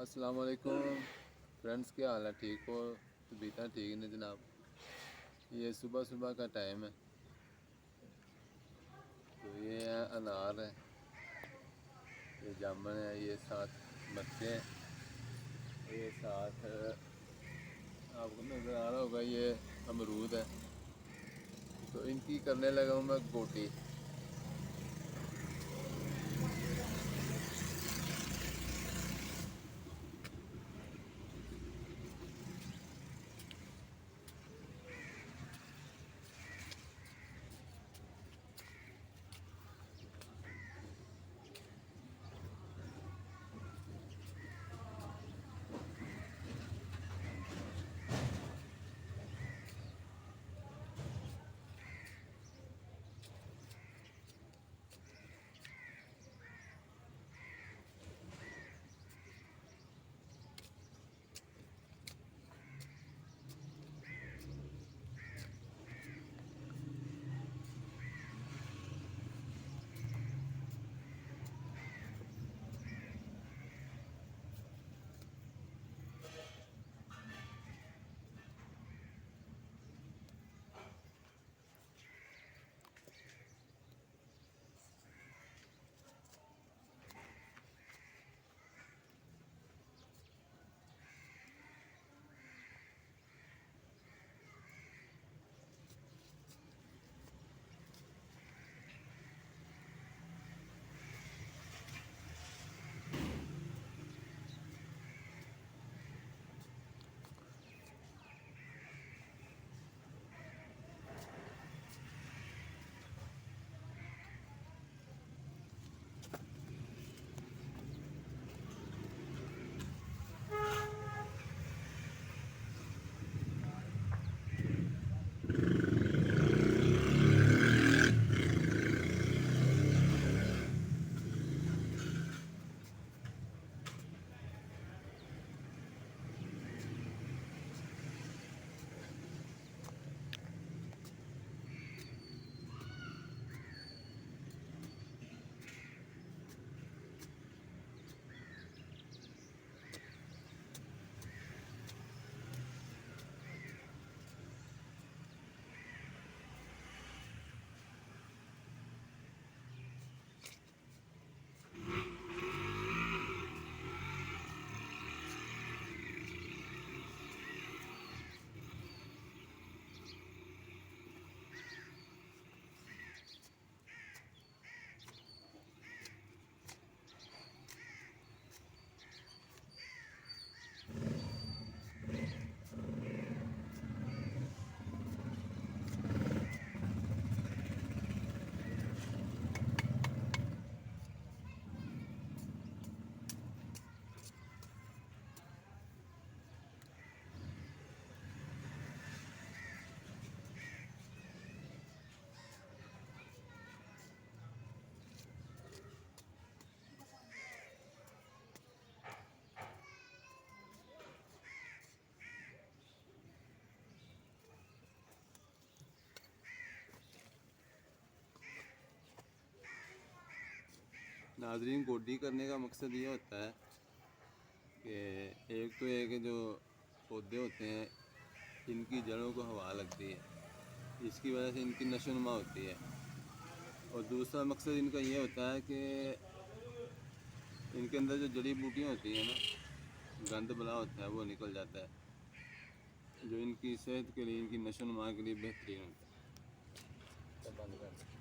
अस्सलाम वालेकुम फ्रेंड्स, क्या हाल है? ठीक हो? तबीयत ठीक नहीं जनाब। ये सुबह सुबह का टाइम है, तो ये है अनार है, ये जामुन है, ये साथ मक्के हैं, ये साथ आपको नज़र आ रहा होगा ये अमरूद है। तो इनकी करने लगा हूँ मैं गोटी। नाजरीन, गोडी करने का मकसद ये होता है कि एक तो ये कि जो पौधे होते हैं इनकी जड़ों को हवा लगती है, इसकी वजह से इनकी नशोनुमा होती है। और दूसरा मकसद इनका ये होता है कि इनके अंदर जो जड़ी बूटियाँ होती हैं ना, गंद बला होता है, वो निकल जाता है, जो इनकी सेहत के लिए, इनकी नशोनुमा के लिए बेहतरीन होता है। बंद कर